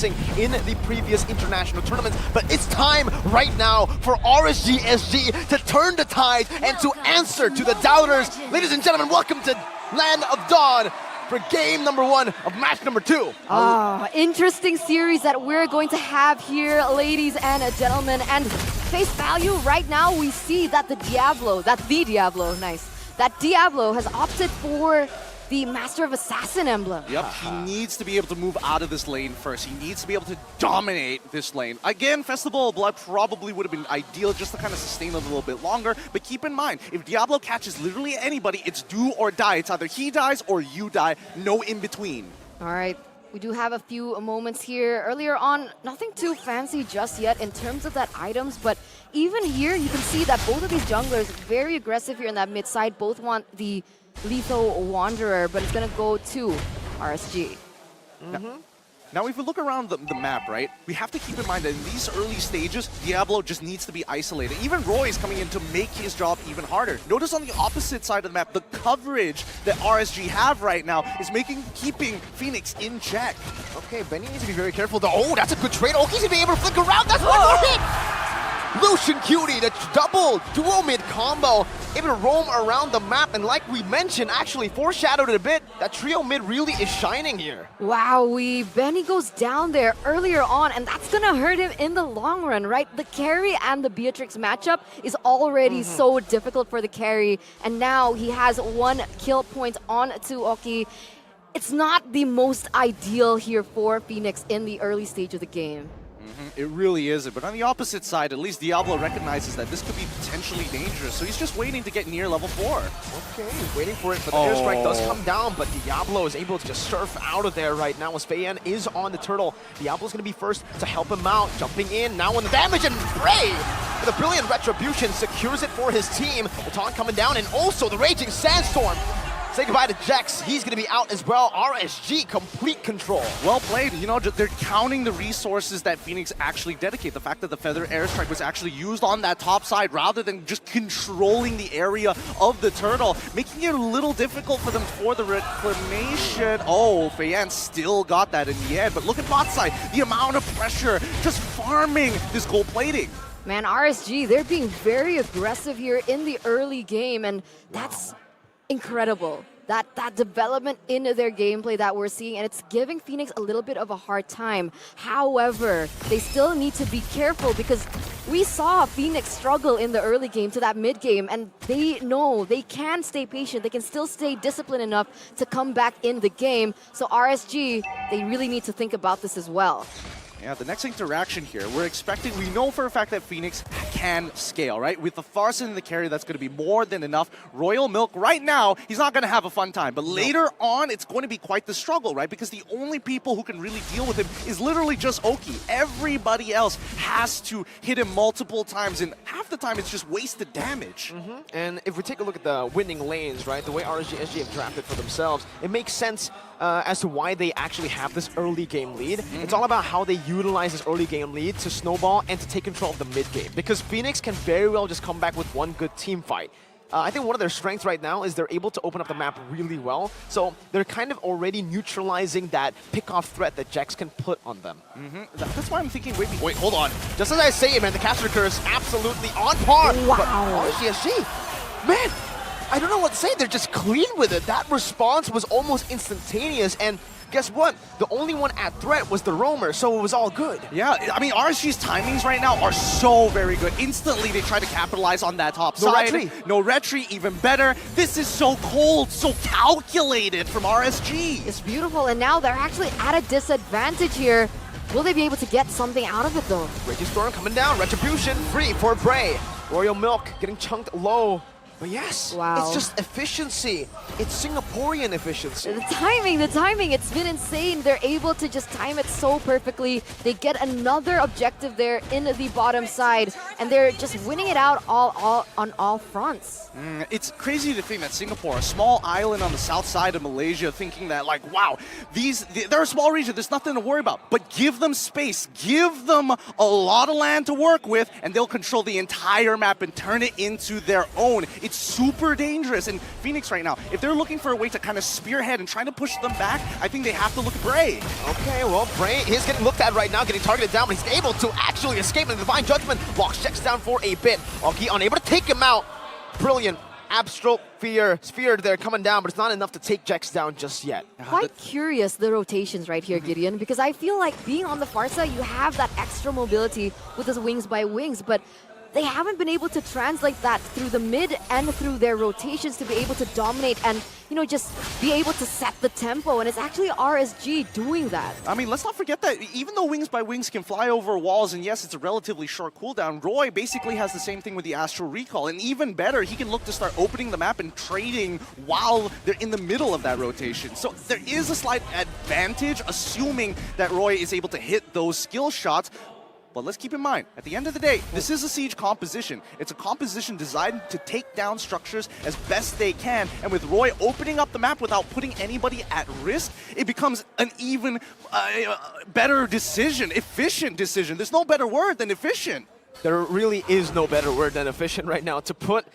in the previous international tournaments, but it's time right now for RSG SG to turn the tide and to answer to the doubters. Ladies and gentlemen, welcome to Land of Dawn for game number 1 of match number 2. Interesting series that we're going to have here, ladies and gentlemen. And face value, right now we see that the Diablo has opted for the Master of Assassin emblem. Yep, he needs to be able to move out of this lane first. He needs to be able to dominate this lane. Again, Festival of Blood probably would have been ideal just to kind of sustain it a little bit longer. But keep in mind, if Diablo catches literally anybody, it's do or die. It's either he dies or you die. No in between. All right. We do have a few moments here. Earlier on, nothing too fancy just yet in terms of that items, but even here you can see that both of these junglers very aggressive here in that mid side. Both want the Lethal Wanderer, but it's gonna go to RSG. Now, if we look around the map, right, we have to keep in mind that in these early stages, Diablo just needs to be isolated. Even Roy is coming in to make his job even harder. Notice on the opposite side of the map, the coverage that RSG have right now is keeping Fenix in check. Okay, Benny needs to be very careful though. Oh, that's a good trade. Oki's gonna be able to flick around. That's one more hit! Lucian Cutie, the double dual mid combo, able to roam around the map, and like we mentioned, actually foreshadowed it a bit, that trio mid really is shining here. Wow, Benny goes down there earlier on, and that's gonna hurt him in the long run, right? The carry and the Beatrix matchup is already so difficult for the carry, and now he has 1 kill point on to Oki. It's not the most ideal here for Fenix in the early stage of the game. It really isn't. But on the opposite side, at least Diablo recognizes that this could be potentially dangerous. So he's just waiting to get near level 4. Okay, he's waiting for it, but the airstrike does come down, but Diablo is able to just surf out of there right now as Feiyan is on the turtle. Diablo's going to be first to help him out, jumping in now on the damage, and Bray with a brilliant retribution secures it for his team. The taunt coming down, and also the Raging Sandstorm. Say goodbye to Jax. He's going to be out as well. RSG, complete control. Well played. You know, they're counting the resources that Fenix actually dedicate. The fact that the Feather Airstrike was actually used on that top side rather than just controlling the area of the turtle, making it a little difficult for them for the reclamation. Oh, Feiyan still got that in the end. But look at bot side. The amount of pressure just farming this gold plating. Man, RSG, they're being very aggressive here in the early game, and that's incredible. That development in their gameplay that we're seeing, and it's giving Fenix a little bit of a hard time. However, they still need to be careful because we saw Fenix struggle in the early game to that mid game, and they know they can stay patient. They can still stay disciplined enough to come back in the game. So RSG, they really need to think about this as well. Yeah, the next interaction here, we know for a fact that Fenix can scale, right? With the Farson and the carry, that's going to be more than enough. Royal Milk, right now, he's not going to have a fun time. But later on, it's going to be quite the struggle, right? Because the only people who can really deal with him is literally just Oki. Everybody else has to hit him multiple times, and half the time it's just wasted damage. And if we take a look at the winning lanes, right, the way RSG SG have drafted for themselves, it makes sense as to why they actually have this early game lead. It's all about how they utilize this early game lead to snowball and to take control of the mid game, because Fenix can very well just come back with one good team fight. I think one of their strengths right now is they're able to open up the map really well, so they're kind of already neutralizing that pick-off threat that Jax can put on them. That's why I'm thinking, wait, Hold on. Just as I say it, man, the caster curse absolutely on par. Wow. But RSG, man, I don't know what to say. They're just clean with it. That response was almost instantaneous, and guess what? The only one at threat was the roamer, so it was all good. Yeah, I mean, RSG's timings right now are so very good. Instantly, they try to capitalize on that top side. No retry, even better. This is so cold, so calculated from RSG. It's beautiful, and now they're actually at a disadvantage here. Will they be able to get something out of it, though? Raging Storm coming down. Retribution free for Bray. Royal Milk getting chunked low. But yes, it's just efficiency. It's Singaporean efficiency. The timing, it's been insane. They're able to just time it so perfectly. They get another objective there in the bottom side, and they're just winning it out on all fronts. It's crazy to think that Singapore, a small island on the south side of Malaysia, thinking that, like, wow, they're a small region, there's nothing to worry about. But give them space, give them a lot of land to work with, and they'll control the entire map and turn it into their own. It it's super dangerous. And Fenix right now, if they're looking for a way to kind of spearhead and trying to push them back, I think they have to look at Bray. Okay, well, Bray, he's getting looked at right now, getting targeted down, but he's able to actually escape, and the Divine Judgment locks Jex down for a bit. Oki unable to take him out. Brilliant. Abstract sphere there coming down, but it's not enough to take Jex down just yet. Quite curious, the rotations right here, Gideon, because I feel like being on the far side, you have that extra mobility with this wings by wings, but they haven't been able to translate that through the mid and through their rotations to be able to dominate and, you know, just be able to set the tempo. And it's actually RSG doing that. I mean, let's not forget that even though Wings by Wings can fly over walls, and yes, it's a relatively short cooldown, Roy basically has the same thing with the Astral Recall. And even better, he can look to start opening the map and trading while they're in the middle of that rotation. So there is a slight advantage, assuming that Roy is able to hit those skill shots. But let's keep in mind, at the end of the day, this is a siege composition. It's a composition designed to take down structures as best they can. And with Roy opening up the map without putting anybody at risk, it becomes an even better decision, efficient decision. There's no better word than efficient. There really is no better word than efficient right now to put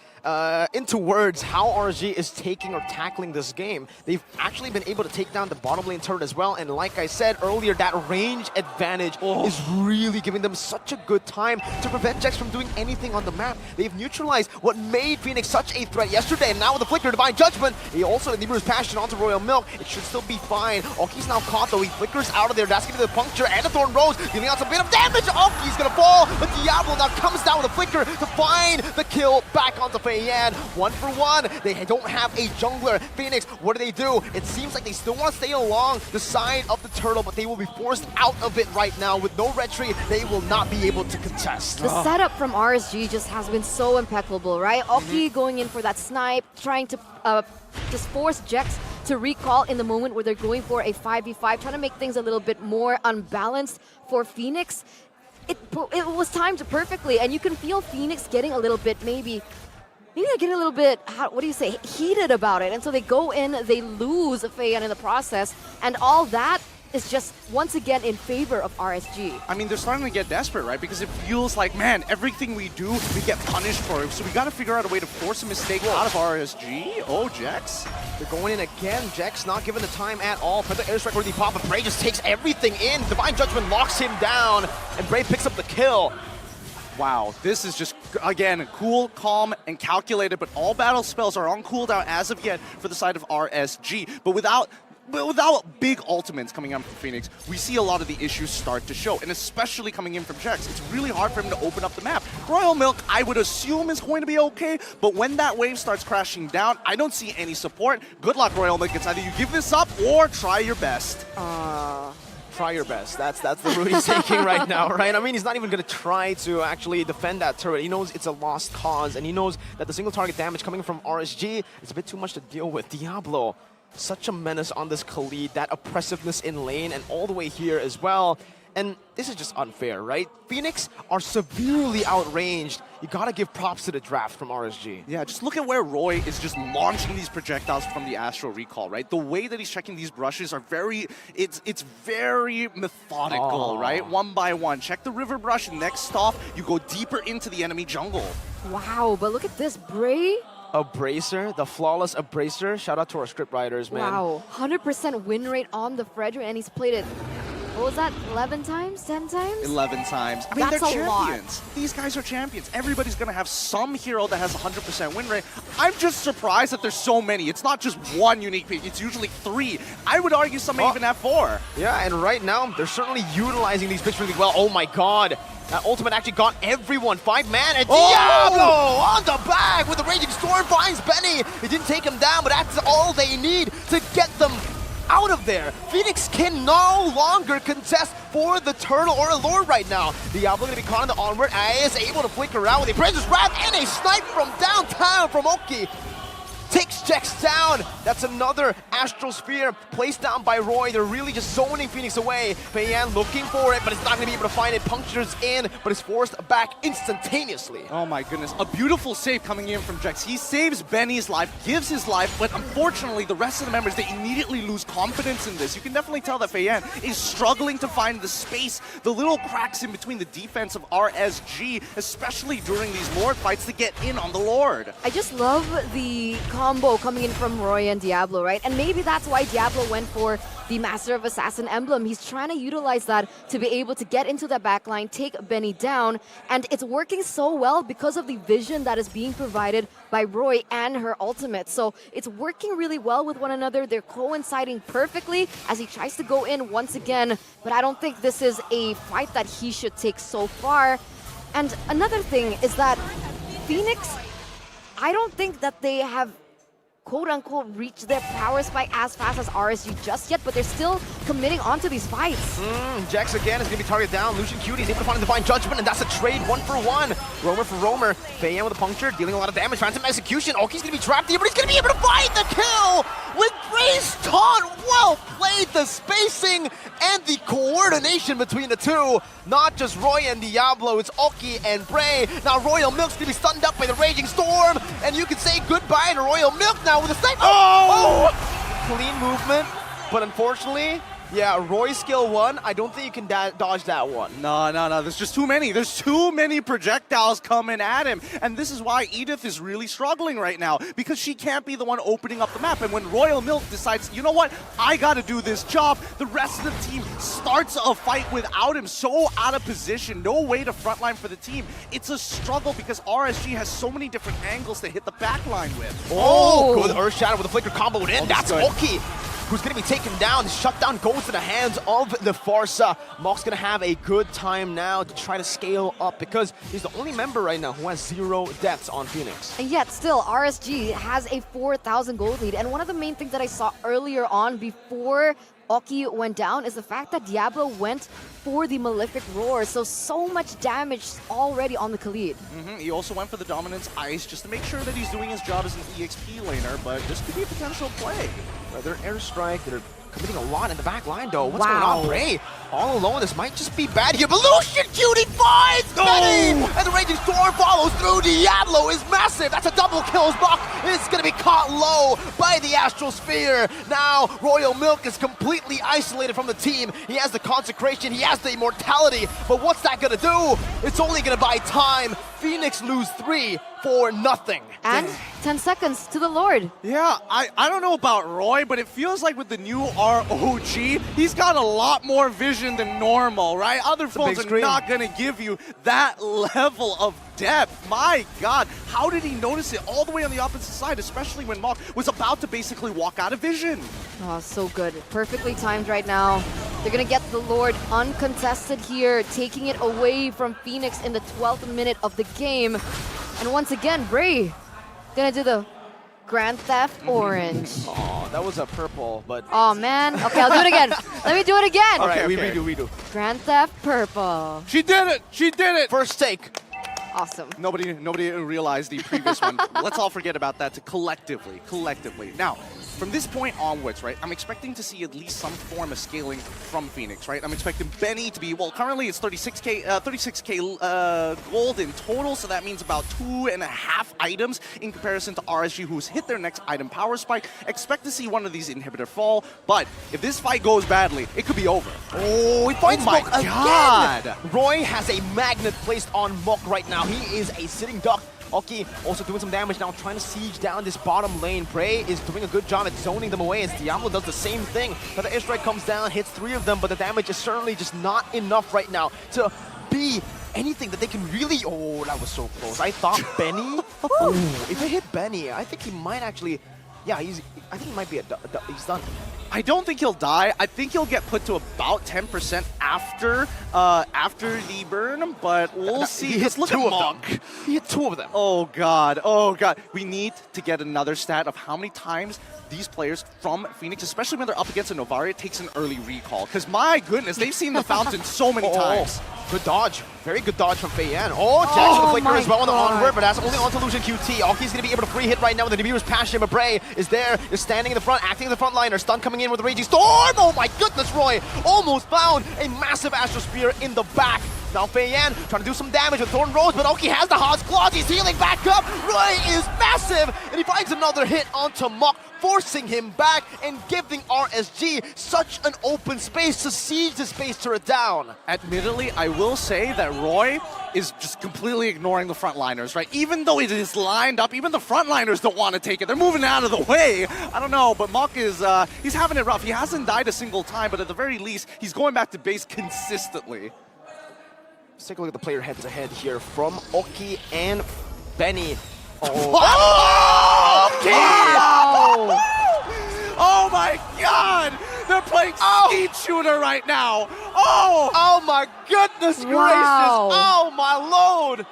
into words how RSG is taking or tackling this game. They've actually been able to take down the bottom lane turret as well, and like I said earlier, that range advantage is really giving them such a good time to prevent Jex from doing anything on the map. They've neutralized what made Fenix such a threat yesterday, and now with the Flicker, Divine Judgment, he also delivers Passion onto Royal Milk. It should still be fine. Oki's now caught though, he flickers out of there, that's going to the puncture and a Thorn Rose, dealing out some bit of damage. Oki's going to fall, but Diablo now comes down with a Flicker to find the kill back onto Fei Yan. 1 for 1. They don't have a jungler. Fenix, what do? It seems like they still want to stay along the side of the turtle, but they will be forced out of it right now. With no retreat, they will not be able to contest. The setup from RSG just has been so impeccable, right? Oki going in for that snipe, trying to just force Jex to recall in the moment where they're going for a 5v5, trying to make things a little bit more unbalanced for Fenix. It was timed perfectly, and you can feel Fenix getting a little bit maybe they're getting a little bit, what do you say, heated about it. And so they go in, they lose Fei Yan in the process, and all that is just once again in favor of RSG. I mean, they're starting to get desperate, right? Because it feels like, man, everything we do, we get punished for it. So we got to figure out a way to force a mistake out of RSG. Oh, Jex. They're going in again. Jex not given the time at all for the airstrike worthy pop, but Bray just takes everything in. Divine Judgment locks him down, and Bray picks up the kill. Wow, this is just, again, cool, calm, and calculated, but all battle spells are on cooldown as of yet for the side of RSG. But without big ultimates coming out from Fenix, we see a lot of the issues start to show, and especially coming in from Jex. It's really hard for him to open up the map. Royal Milk, I would assume, is going to be okay, but when that wave starts crashing down, I don't see any support. Good luck, Royal Milk. It's either you give this up or try your best. Try your best. That's the route he's taking right now, right? I mean, he's not even going to try to actually defend that turret. He knows it's a lost cause, and he knows that the single target damage coming from RSG is a bit too much to deal with. Diablo, such a menace on this Khalid, that oppressiveness in lane, and all the way here as well. And this is just unfair, right? Fenix are severely outranged. You gotta give props to the draft from RSG. Yeah, just look at where Roy is just launching these projectiles from the Astral Recall, right? The way that he's checking these brushes are it's very methodical, right? One by one. Check the river brush, and next stop, you go deeper into the enemy jungle. Wow, but look at this, Bray. Abraser, the flawless Abraser. Shout out to our script writers, man. Wow, 100% win rate on the Frederick, and he's played it, what was that, 11 times, 10 times? 11 times. I mean, That's they're a lot. champions. These guys are champions. Everybody's going to have some hero that has 100% win rate. I'm just surprised that there's so many. It's not just one unique pick. It's usually 3. I would argue some may even have 4. Yeah, and right now, they're certainly utilizing these picks really well. Oh my god. That ultimate actually got everyone. 5-man, and Diablo on the back with the Raging Storm finds Benny. It didn't take him down, but that's all they need to get them out of there. Fenix can no longer contest for the turtle or a lord right now. Diablo gonna be caught in the onward, is able to flicker around with a Prince's Wrath and a snipe from downtown from Oki. takes Jex down. That's another Astral Sphere placed down by Roy. They're really just zoning Fenix away. Feiyan looking for it, but it's not going to be able to find it. Punctures in, but is forced back instantaneously. Oh my goodness, a beautiful save coming in from Jex. He saves Benny's life, gives his life, but unfortunately the rest of the members, they immediately lose confidence in this. You can definitely tell that Feiyan is struggling to find the space, the little cracks in between the defense of RSG, especially during these Lord fights, to get in on the Lord. I just love the combo coming in from Roy and Diablo, right? And maybe that's why Diablo went for the Master of Assassin emblem. He's trying to utilize that to be able to get into the backline, take Benny down, and it's working so well because of the vision that is being provided by Roy and her ultimate. So it's working really well with one another. They're coinciding perfectly as he tries to go in once again, but I don't think this is a fight that he should take so far. And another thing is that Fenix, I don't think that they have quote-unquote reach their power spike as fast as RSG just yet, but they're still committing onto these fights. Jax again is going to be targeted down. Lucian Cutie is able to find the Divine Judgment, and that's a trade 1-for-1. Roamer for Roamer. Feiyan with a puncture, dealing a lot of damage. Phantom execution. Oki's going to be trapped here, but he's going to be able to find the kill with Bray's taunt. Well played, the spacing and the coordination between the two. Not just Roy and Diablo, it's Oki and Bray. Now Royal Milk's going to be stunned up by the Raging Storm, and you can say goodbye to Royal Milk now with a sniper. Oh! Clean movement, but unfortunately, yeah, Roy's skill 1, I don't think you can dodge that one. No, there's just too many. There's too many projectiles coming at him. And this is why Edith is really struggling right now, because she can't be the one opening up the map. And when Royal Milk decides, you know what, I gotta do this job, the rest of the team starts a fight without him, so out of position, no way to frontline for the team. It's a struggle because RSG has so many different angles to hit the backline with. Oh, good Earth Shadow with a flicker comboed in. Oh, That's good. Oki, who's going to be taken down. The shutdown goes to the hands of the Farsa. Mok's going to have a good time now to try to scale up because he's the only member right now who has 0 deaths on Fenix. And yet still, RSG has a 4,000 gold lead. And one of the main things that I saw earlier on before Oki went down is the fact that Diablo went for the Malefic Roar. So much damage already on the Khalid. He also went for the Dominance Ice just to make sure that he's doing his job as an EXP laner, but this could be a potential play. They're airstrike, they're committing a lot in the back line though. What's Wow. going on, Bray? All alone, this might just be bad here, but Lucian Cutie finds Benny! And the Raging Storm follows through. Diablo is massive. That's a double kill. Mok is going to be caught low by the Astral Sphere. Now, Royal Milk is completely isolated from the team. He has the Consecration, he has the Immortality, but what's that going to do? It's only going to buy time. Fenix lose 3 for nothing. And 10 seconds to the Lord. Yeah, I don't know about Roy, but it feels like with the new ROG, he's got a lot more vision than normal, right? Other phones are screen. not going to give you that level of depth. My God, how did he notice it all the way on the opposite side, especially when Mok was about to basically walk out of vision? Oh, so good. Perfectly timed right now. They're going to get the Lord uncontested here, taking it away from Fenix in the 12th minute of the game. And once again, Bray gonna do the Grand Theft Orange. Oh, that was a purple, but... Oh man. Okay, I'll do it again. Let me do it again. All right, Okay. we do. Grand Theft Purple. She did it! She did it! First take. Awesome. Nobody realized the previous one. Let's all forget about that collectively. Now, from this point onwards, right, I'm expecting to see at least some form of scaling from Fenix, right? I'm expecting Benny to be, well, currently it's 36k gold in total, so that means about 2.5 items in comparison to RSG, who's hit their next item power spike. Expect to see one of these inhibitor fall, but if this fight goes badly, it could be over. Oh, he finds my Mok again! God. Roy has a magnet placed on Mok right now. He is a sitting duck. Oki also doing some damage now, trying to siege down this bottom lane. Bray is doing a good job at zoning them away as Diablo does the same thing. But the airstrike comes down, hits 3 of them, but the damage is certainly just not enough right now to be anything that they can really... Oh, that was so close. I thought Benny... Oh, if it hit Benny, I think he might actually... Yeah, I think he might be he's done. I don't think he'll die. I think he'll get put to about 10% after the burn, but we'll see. He hit Look 2 at of Mok. them. He hit 2 of them. Oh God, oh God. We need to get another stat of how many times these players from Fenix, especially when they're up against a Novaria, takes an early recall. Because my goodness, they've seen the fountain so many times. Good dodge. Very good dodge from Fei Yan. Oh, Jackson the flicker as well on the onward, but that's only onto Lucian QT. Oki's going to be able to free hit right now with the Nibiru's passion, but Bray is there, is standing in the front, acting in the front liner. Stun coming in with the Raging Storm. Oh my goodness, Roy almost found a massive Astro Spear in the back. Now Fei Yan trying to do some damage with Thorn Rose, but Oki has the Hod's Claws. He's healing back up. Roy is massive, and he finds another hit onto Mok, forcing him back and giving RSG such an open space to siege the space turret down. Admittedly, I will say that Roy is just completely ignoring the frontliners, right? Even though it is lined up, even the frontliners don't want to take it. They're moving out of the way. I don't know, but Mok is, he's having it rough. He hasn't died a single time, but at the very least, he's going back to base consistently. Let's take a look at the player head-to-head here from Oki and Benny. Oh, Wow. Oh my god! They're playing Speed Shooter right now! Oh my goodness gracious! Wow. Oh my lord!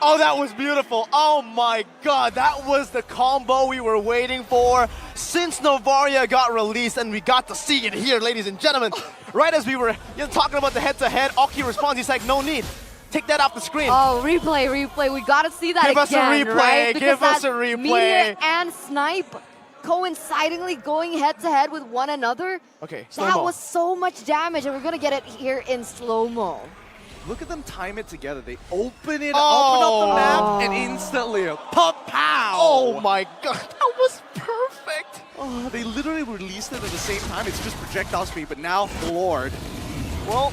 Oh, that was beautiful. Oh my god, that was the combo we were waiting for since Novaria got released, and we got to see it here, ladies and gentlemen. Right as we were talking about the head-to-head, Oki responds, he's like, no need. Take that off the screen. Oh, replay. We gotta see that Give us a again, replay. right? Give Because us a replay. Meteor and Snipe coincidingly going head-to-head with one another. Okay, That slow-mo. was so much damage, and we're gonna get it here in slow-mo. Look at them time it together. They open it, open up the map, and instantly, pow! Oh my god, that was perfect. Oh, they literally released it at the same time. It's just projectile speed, but now floored. Well,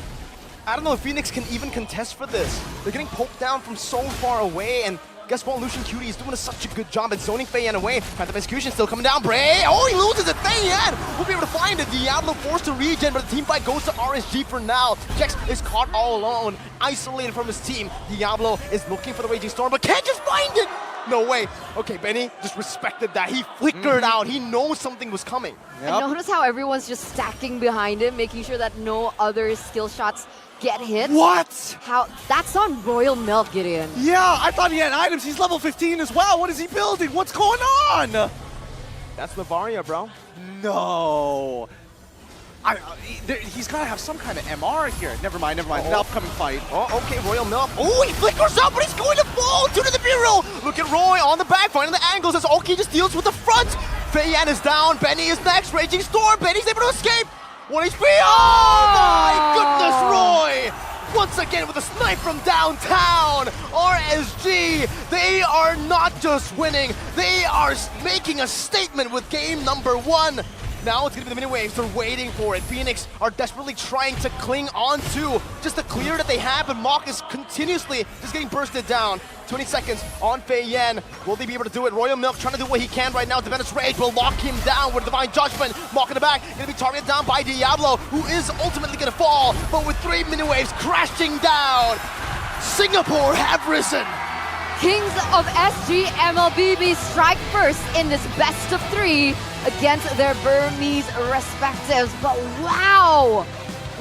I don't know if Fenix can even contest for this. They're getting poked down from so far away, and guess what? Lucian Cutie is doing such a good job at zoning Fei Yan away. Path of Execution still coming down. Bray! Oh, he loses it. Fei Yan will be able to find it. Diablo forced to regen, but the team fight goes to RSG for now. Jex is caught all alone, isolated from his team. Diablo is looking for the Raging Storm, but can't just find it. No way. Okay, Benny just respected that. He flickered out. He knows something was coming. And notice how everyone's just stacking behind him, making sure that no other skill shots get hit. What? That's on Royal Milk, Gideon. Yeah, I thought he had items. He's level 15 as well. What is he building? What's going on? That's Novaria, bro. No. He's got to have some kind of MR here. Never mind. The upcoming fight. Oh, okay, Royal Milk. Oh, he flickers up, but he's going to fall due to the Bureau. Look at Roy on the back, finding the angles as Oki just deals with the front. Fei Yan is down. Benny is next. Raging Storm. Benny's able to escape. 1 HP. Oh, my goodness, Roy. Once again with a snipe from downtown. RSG, they are not just winning. They are making a statement with game number 1. Now it's going to be the mini waves. They're waiting for it. Fenix are desperately trying to cling on to just the clear that they have, and Mok is continuously just getting bursted down. 20 seconds on Fei Yan. Will they be able to do it? Royal Milk trying to do what he can right now. Divinus Rage will lock him down with Divine Judgment. Mok in the back, going to be targeted down by Diablo, who is ultimately going to fall, but with 3 mini waves crashing down. Singapore have risen. Kings of SG MLBB strike first in this best of 3 against their Burmese respectives. But wow,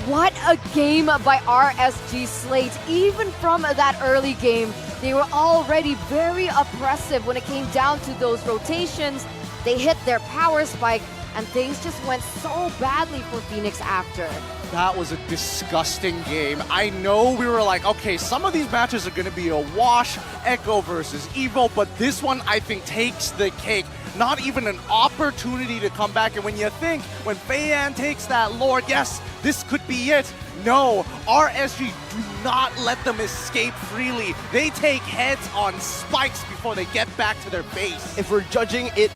what a game by RSG Slate. Even from that early game, they were already very oppressive when it came down to those rotations. They hit their power spike, and things just went so badly for Fenix after. That was a disgusting game. I know we were like, okay, some of these matches are going to be a wash, Echo versus Evo, but this one, I think, takes the cake. Not even an opportunity to come back. And when you think, when Fei Yan takes that Lord, yes, this could be it. No, RSG do not let them escape freely. They take heads on spikes before they get back to their base. If we're judging it